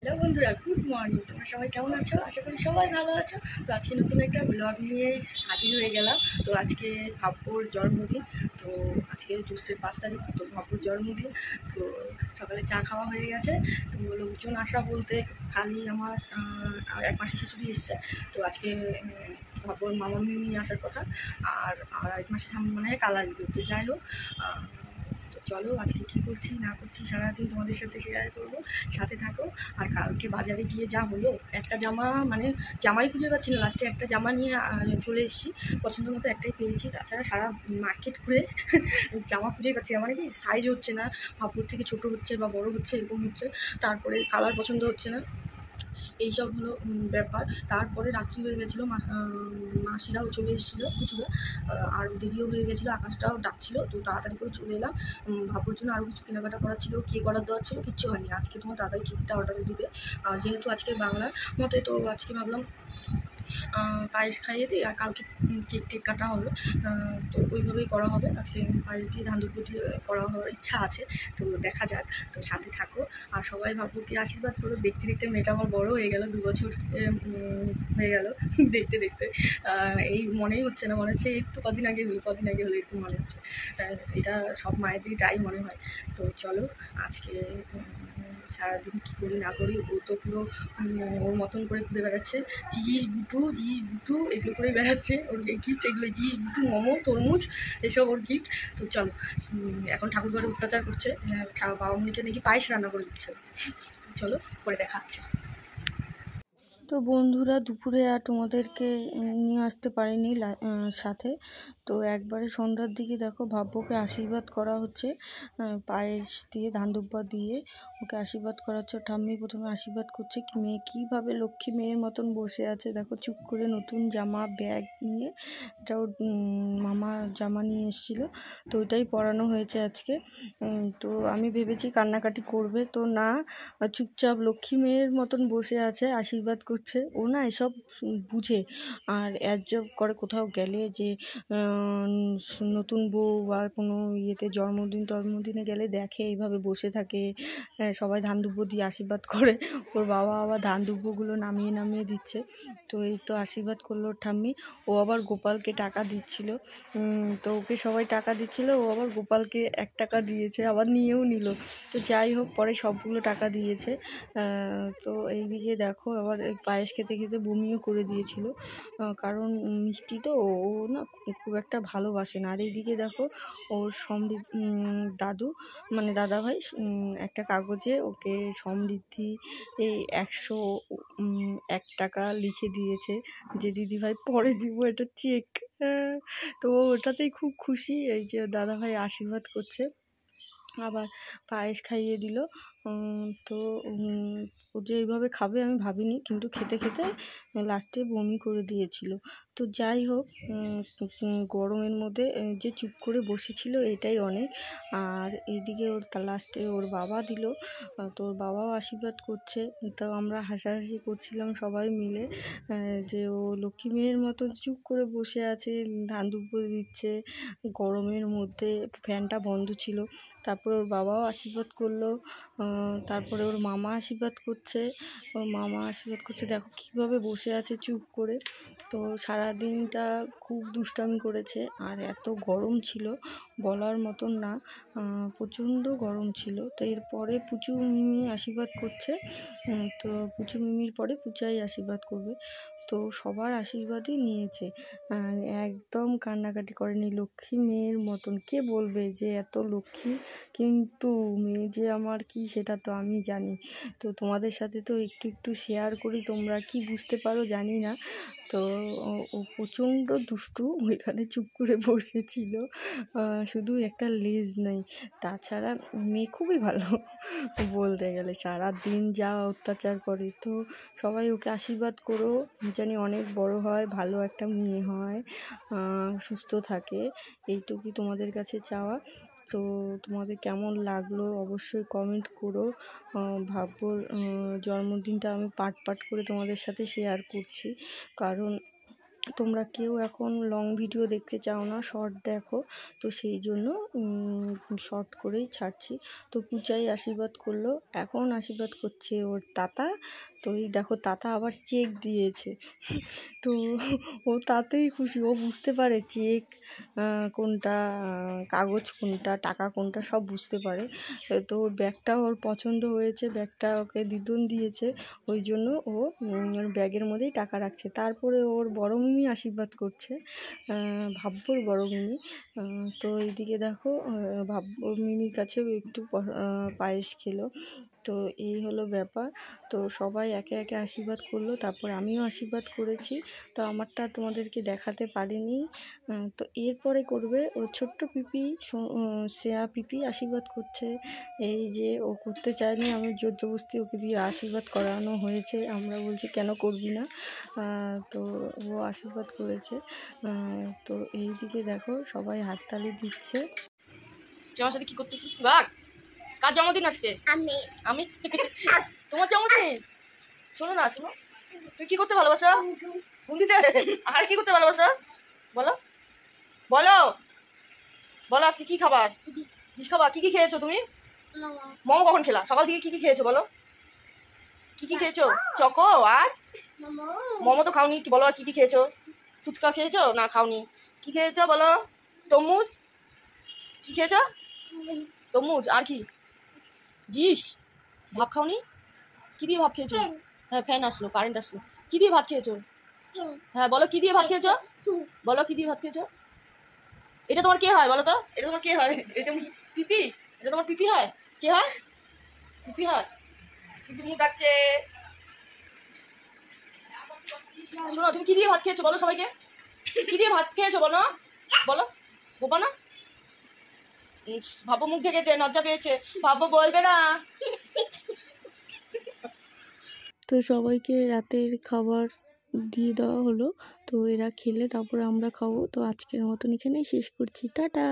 Hello বন্ধুরা, good morning. তোমরা সবাই কেমন আছো? আশা করি সবাই ভালো আছো। তো আজকে নতুন একটা ব্লগ নিয়ে হাজির হয়ে গেলাম। তো আজকে ভাব্যর জন্মদিন। তো আজকে জ্যৈষ্ঠের 5 তারিখ, তো ভাব্যর জন্মদিন। তো সকালে চা খাওয়া হয়ে গেছে। তো লোকজন আসা বলতে খালি আমার এক মাসের শাশুড়ি এসছে। তো আজকে ভাব্যর মামা মিমি আসার কথা। আর এক মাসে ঠাম্মা মনে হয় কালা আসবে। তো যাই হোক, তো চলো আজকে কী করছি না করছি সারাদিন তোমাদের সাথে শেয়ার করবো, সাথে থাকো। আর কালকে বাজারে গিয়ে যা হলো, একটা জামা মানে জামাই খুঁজে পাচ্ছি না, লাস্টে একটা জামা নিয়ে চলে এসেছি। পছন্দ মতো একটাই পেয়েছি, তাছাড়া সারা মার্কেট ঘুরে জামা খুঁজেই পাচ্ছি না। মানে কি সাইজ হচ্ছে না, ভাবুর থেকে ছোটো হচ্ছে বা বড় হচ্ছে, এরকম হচ্ছে। তারপরে কালার পছন্দ হচ্ছে না, এইসব হলো ব্যাপার। তারপরে রাত্রি হয়ে গেছিলো, মাসিরাও চলে এসেছিলো কিছুটা, আর দেরিও হয়ে গেছিলো, আকাশটাও ডাকছিলো। তো তাড়াতাড়ি করে চলে এলাম। ভাবুর জন্য আরও কিছু কেনাকাটা করার ছিল, কেক অর্ডার দেওয়ার ছিল, কিচ্ছু হয়নি। আজকে তোমার দাদাই কেকটা অর্ডার দিবে, যেহেতু আজকে বাংলার মতে। তো আজকে ভাবলাম পায়েস খাইয়ে দিই, আর কালকে কেক টেক কাটা হবে। তো ওইভাবেই করা হবে। আজকে পায়েস দিয়ে ধান দুপুর দিয়ে করা হওয়ার ইচ্ছা আছে। তো দেখা যাক, তো সাথে থাকো। আর সবাই ভাবুকে আশীর্বাদ করো। দেখতে দেখতে মেয়েটা আমার বড় হয়ে গেল, 2 বছর হয়ে গেল দেখতে দেখতে। এই মনেই হচ্ছে না, মনে হচ্ছে এই তো কদিন আগে হলো এরকম মনে হচ্ছে। এটা সব মায়েদেরই তাই মনে হয়। তো চলো আজকে সারাদিন কী করি না করি, ও তো পুরো ওর মতন করে ঘুরে বেড়াচ্ছে। জিস বুটু এগুলো করে বেড়াচ্ছে। ওর গিফট এগুলো, জিস বুটু মোমো তরমুজ এসব ওর গিফট। তো চলো, এখন ঠাকুর ঘরে অত্যাচার করছে, বাবা মনিকে নাকি পায়েস রান্না করে দিচ্ছে। চলো পরে দেখা হচ্ছে। তো বন্ধুরা, দুপুরে আর তোমাদেরকে নিয়ে আসতে পারিনি সাথে। তো একবারে সন্ধ্যার দিকে দেখো ভাব্যকে আশীর্বাদ করা হচ্ছে, পায়েস দিয়ে ধান দুব্বা দিয়ে ওকে আশীর্বাদ করা হচ্ছে। ঠাম্মি প্রথমে আশীর্বাদ করছে, মেয়ে কীভাবে লক্ষ্মী মেয়ের মতন বসে আছে দেখো, চুপ করে নতুন জামা ব্যাগ নিয়ে। এটা ওর মামা জামা নিয়ে এসেছিলো, তো ওইটাই পরানো হয়েছে আজকে। তো আমি ভেবেছি কান্নাকাটি করবে, তো না, চুপচাপ লক্ষ্মী মেয়ের মতন বসে আছে, আশীর্বাদ করছে। ও না এসব বুঝে, আর অ্যাবজর্ব করে কোথাও গেলে, যে নতুন বউ বা কোনো ইয়েতে জন্মদিনে গেলে দেখে এইভাবে বসে থাকে, সবাই ধান দুব্বো দিয়ে আশীর্বাদ করে। ওর বাবা আবার ধান দুব্বোগুলো নামিয়ে নামিয়ে দিচ্ছে। তো এই তো আশীর্বাদ করলো ঠাম্মি। ও আবার গোপালকে টাকা দিচ্ছিল, তো ওকে সবাই টাকা দিচ্ছিল, ও আবার গোপালকে 1 টাকা দিয়েছে, আবার নিয়েও নিল। তো যাই হোক, পরে সবগুলো টাকা দিয়েছে। তো এইদিকে দেখো আবার পায়েস খেতে খেতে বমিও করে দিয়েছিল, কারণ মিষ্টি তো ও না খুব একটা ভালোবাসে না। আর এইদিকে দেখো ওর দাদু মানে দাদাভাই একটা কাগজে ওকে সমৃদ্ধি এই 101 টাকা লিখে দিয়েছে, যে দিদিভাই পরে দিব, এটা চেক। তো ওটাতেই খুব খুশি, এই যে দাদাভাই আশীর্বাদ করছে, আবার পায়েস খাইয়ে দিল। তো ও যে এইভাবে খাবে আমি ভাবিনি, কিন্তু খেতে খেতে লাস্টে বমি করে দিয়েছিল। তো যাই হোক, গরমের মধ্যে যে চুপ করে বসেছিল এটাই অনেক। আর এইদিকে ওর লাস্টে ওর বাবা দিল, তো ওর বাবাও আশীর্বাদ করছে। তো আমরা হাসাহাসি করছিলাম সবাই মিলে, যে ও লক্ষ্মী মেয়ের মতো চুপ করে বসে আছে, ধান দুব্বো দিচ্ছে গরমের মধ্যে, ফ্যানটা বন্ধ ছিল। তারপরে ওর বাবাও আশীর্বাদ করলো, তারপরে ওর মামা আশীর্বাদ করছে। দেখো কীভাবে বসে আছে চুপ করে। তো সারাদিনটা খুব দুষ্টামি করেছে, আর এত গরম ছিল বলার মতন না, প্রচণ্ড গরম ছিল। তো এরপরে পুচু মিমি আশীর্বাদ করছে, তো পুচু মিমির পরে পুচাই আশীর্বাদ করবে। তো সবার আশীর্বাদই নিয়েছে, একদম কান্নাকাটি করেনি, লক্ষ্মী মেয়ের মতন। কে বলবে যে এত লক্ষ্মী, কিন্তু মেয়ে যে আমার কি সেটা তো আমি জানি। তো তোমাদের সাথে তো একটু একটু শেয়ার করি, তোমরা কি বুঝতে পারো জানি না। তো ও প্রচণ্ড দুষ্টু, ওইখানে চুপ করে বসেছিল, শুধু একটা লেজ নেই, তাছাড়া মেয়ে খুবই ভালো বলতে গেলে। সারা দিন যা অত্যাচার করে, তো সবাই ওকে আশীর্বাদ করো, জানি অনেক বড় হয়, ভালো একটা মেয়ে হয়, সুস্থ থাকে, এইটুকুই তোমাদের কাছে চাওয়া। তো তোমাদের কেমন লাগলো অবশ্যই কমেন্ট করো। ভাব্যর জন্মদিনটা আমি পার্ট করে তোমাদের সাথে শেয়ার করছি, কারণ তোমরা কেউ এখন লং ভিডিও দেখতে চাও না, শর্ট দেখো, তো সেই জন্য শর্ট করেই ছাড়ছি। তো পূজাই আশীর্বাদ করলো, এখন আশীর্বাদ করছে ওর তাতা। তো এই দেখো তাতা আবার চেক দিয়েছে। তো ও তাতেই খুশি, ও বুঝতে পারে চেক কোনটা, কাগজ কোনটা, টাকা কোনটা, সব বুঝতে পারে। তো ব্যাগটা ওর পছন্দ হয়েছে, ব্যাগটা ওকে দিদুন দিয়েছে, ওই জন্য ও ওর ব্যাগের মধ্যেই টাকা রাখছে। তারপরে ওর বড় মিমি আশীর্বাদ করছে, ভাব্যর বড় মিমি। তো এইদিকে দেখো ভাব্যর মিমির কাছেও একটু পায়েস খেলো। তো এই হলো ব্যাপার। তো সবাই একে একে আশীর্বাদ করলো, তারপর আমিও আশীর্বাদ করেছি। তো আমারটা তোমাদেরকে দেখাতে পারিনি। তো এরপরে করবে ও ছোট্ট পিপি, শ্রেয়া পিপি আশীর্বাদ করছে। এই যে ও করতে চায়নি, আমি জোরজবস্তি ওকে দিয়ে আশীর্বাদ করানো হয়েছে। আমরা বলছি কেন করবি না, তো ও আশীর্বাদ করেছে। তো এই দিকে দেখো সবাই হাততালি দিচ্ছে। তুই আমার সাথে কি করতেছিস? ভাগ, কার জন্মদিন আজকে? আমি তোমার জন্মদিন? শোনো না, শোনো, তুই কি করতে ভালোবাসো? ফোন দিতে? আর কি করতে ভালোবাসো বলো, বলো বলো, আজকে কি খাবার? জিস খাবার? কি কি খেয়েছো তুমি? মোমো কখন খেলা? সকাল থেকে কি কি খেয়েছো বলো? কি কি খেয়েছো? চকো আর মোমো তো খাওনি, কি বলো আর কি কি খেয়েছো? ফুচকা খেয়েছো না খাওনি? কি খেয়েছো বলো? তরমুজ? কি খেয়েছো? তরমুজ আর কি? জিস ভাত খাওনি? কি দিয়ে ভাত খেয়েছো? হ্যাঁ ফ্যান আসলো, কারেন্ট আসলো। কি দিয়ে ভাত খেয়েছো? হ্যাঁ বলো কি দিয়ে ভাত খেয়েছো? বলো কি দিয়ে ভাত খেয়েছো? এটা তোমার কে হয় বলো তো? এটা তোমার কে হয়? এটা পিপি? এটা তোমার পিপি হয়? কে হয়? পিপি হয়? পিপি মুখ ডাকছে। শোনো, তুমি কি দিয়ে ভাত খেয়েছো বলো সবাইকে? কি দিয়ে ভাত খেয়েছো বলো, বলো, বোবা না? ভাবো মুখ ঢেকেছে, লজ্জা পেয়েছে, ভাবো বলবে না। তো সবাইকে রাতের খাবার দিয়ে দেওয়া হলো, তো এরা খেলে তারপরে আমরা খাবো। তো আজকের মতন এখানেই শেষ করছি, টাটা।